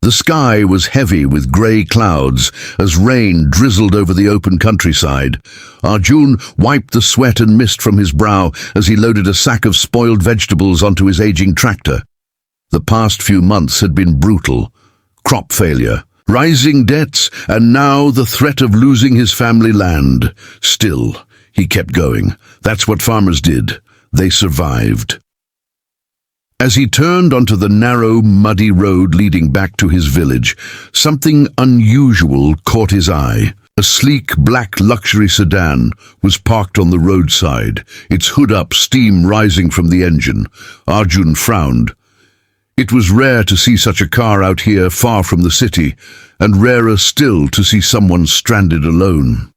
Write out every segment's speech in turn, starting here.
The sky was heavy with grey clouds as rain drizzled over the open countryside. Arjun wiped the sweat and mist from his brow as he loaded a sack of spoiled vegetables onto his aging tractor. The past few months had been brutal. Crop failure, rising debts, and now the threat of losing his family land. Still, he kept going. That's what farmers did. They survived. As he turned onto the narrow, muddy road leading back to his village, something unusual caught his eye. A sleek, black luxury sedan was parked on the roadside, its hood up, steam rising from the engine. Arjun frowned. It was rare to see such a car out here far from the city, and rarer still to see someone stranded alone.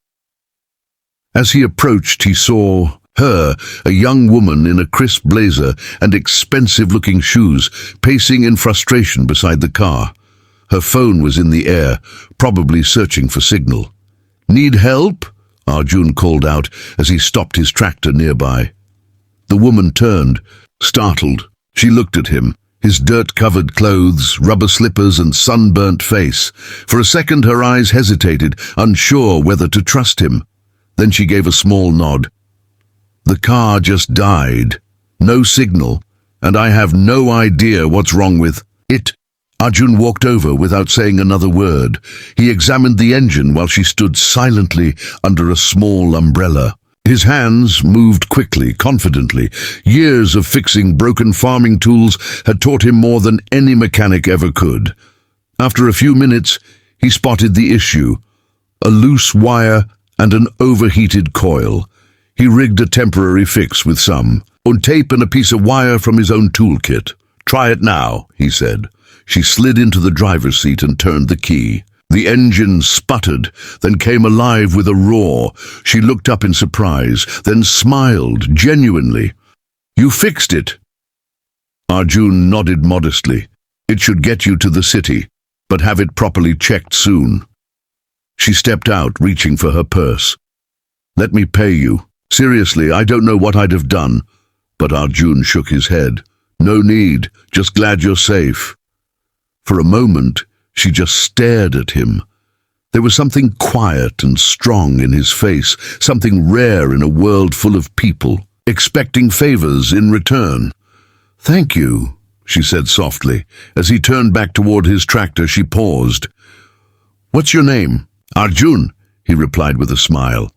As he approached, he saw her, a young woman in a crisp blazer and expensive-looking shoes, pacing in frustration beside the car. Her phone was in the air, probably searching for signal. "Need help?" Arjun called out as he stopped his tractor nearby. The woman turned, startled. She looked at him, his dirt-covered clothes, rubber slippers and sunburnt face. For a second her eyes hesitated, unsure whether to trust him. Then she gave a small nod. "The car just died. No signal, and I have no idea what's wrong with it." Arjun walked over without saying another word. He examined the engine while she stood silently under a small umbrella. His hands moved quickly, confidently. Years of fixing broken farming tools had taught him more than any mechanic ever could. After a few minutes, he spotted the issue: a loose wire and an overheated coil. He rigged a temporary fix with some tape and a piece of wire from his own toolkit. "Try it now," he said. She slid into the driver's seat and turned the key. The engine sputtered, then came alive with a roar. She looked up in surprise, then smiled genuinely. "You fixed it?" Arjun nodded modestly. "It should get you to the city, but have it properly checked soon." She stepped out, reaching for her purse. "Let me pay you. Seriously, I don't know what I'd have done." But Arjun shook his head. "No need, just glad you're safe." For a moment, she just stared at him. There was something quiet and strong in his face, something rare in a world full of people, expecting favors in return. "Thank you," she said softly. As he turned back toward his tractor, she paused. "What's your name?" "Arjun," he replied with a smile.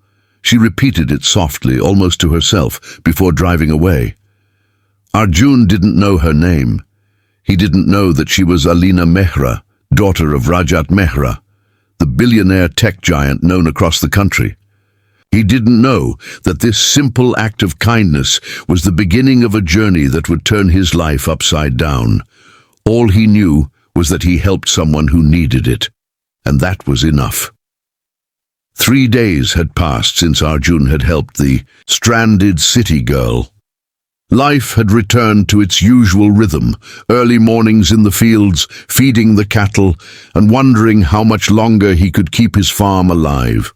She repeated it softly, almost to herself, before driving away. Arjun didn't know her name. He didn't know that she was Alina Mehra, daughter of Rajat Mehra, the billionaire tech giant known across the country. He didn't know that this simple act of kindness was the beginning of a journey that would turn his life upside down. All he knew was that he helped someone who needed it, and that was enough. 3 days had passed since Arjun had helped the stranded city girl. Life had returned to its usual rhythm, early mornings in the fields, feeding the cattle, and wondering how much longer he could keep his farm alive.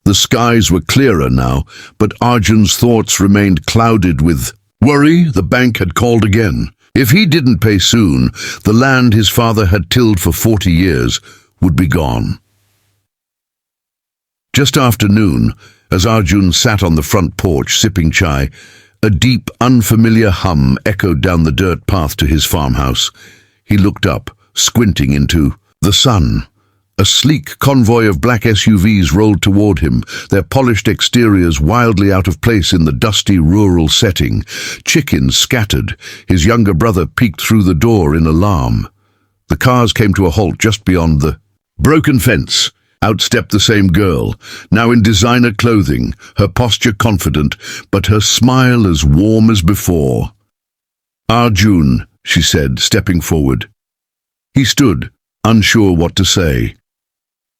The skies were clearer now, but Arjun's thoughts remained clouded with worry. The bank had called again. If he didn't pay soon, the land his father had tilled for 40 years would be gone. Just after noon, as Arjun sat on the front porch sipping chai, a deep, unfamiliar hum echoed down the dirt path to his farmhouse. He looked up, squinting into the sun. A sleek convoy of black SUVs rolled toward him, their polished exteriors wildly out of place in the dusty rural setting. Chickens scattered. His younger brother peeked through the door in alarm. The cars came to a halt just beyond the broken fence. Out stepped the same girl, now in designer clothing, her posture confident, but her smile as warm as before. "Arjun," she said, stepping forward. He stood, unsure what to say.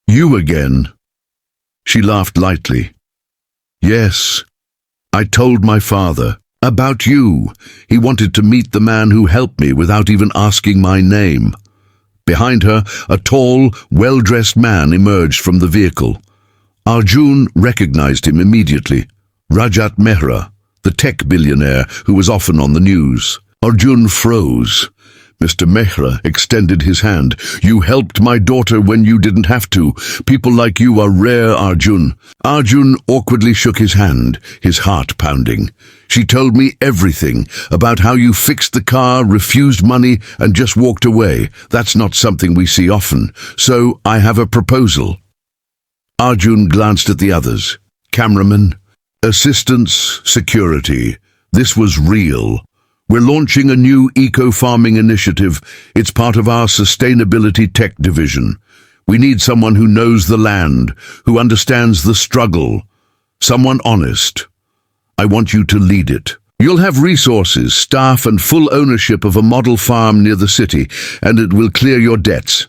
"You again?" She laughed lightly. "Yes. I told my father. About you. He wanted to meet the man who helped me without even asking my name." Behind her, a tall, well-dressed man emerged from the vehicle. Arjun recognized him immediately. Rajat Mehra, the tech billionaire who was often on the news. Arjun froze. Mr. Mehra extended his hand. You helped my daughter when you didn't have to. People like you are rare, Arjun. Arjun awkwardly shook his hand, his heart pounding. She told me everything about how you fixed the car, refused money, and just walked away. That's not something we see often. So I have a proposal. Arjun glanced at the others. Cameraman, assistants, security. This was real. We're launching a new eco-farming initiative. It's part of our sustainability tech division. We need someone who knows the land, who understands the struggle. Someone honest. I want you to lead it. You'll have resources, staff, and full ownership of a model farm near the city, and it will clear your debts.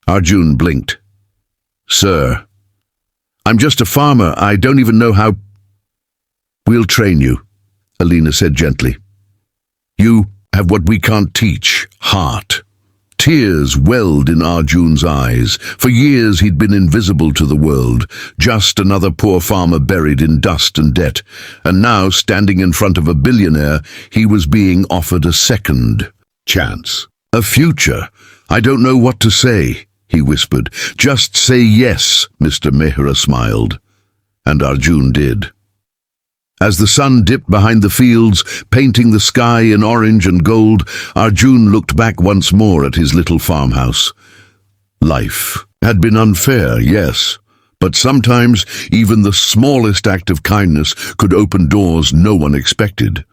Arjun blinked. Sir, I'm just a farmer. I don't even know how. We'll train you, Alina said gently. You have what we can't teach, heart. Tears welled in Arjun's eyes. For years he'd been invisible to the world, just another poor farmer buried in dust and debt. And now, standing in front of a billionaire, he was being offered a second chance. A future. I don't know what to say, he whispered. Just say yes, Mr. Mehra smiled. And Arjun did. As the sun dipped behind the fields, painting the sky in orange and gold, Arjun looked back once more at his little farmhouse. Life had been unfair, yes, but sometimes even the smallest act of kindness could open doors no one expected.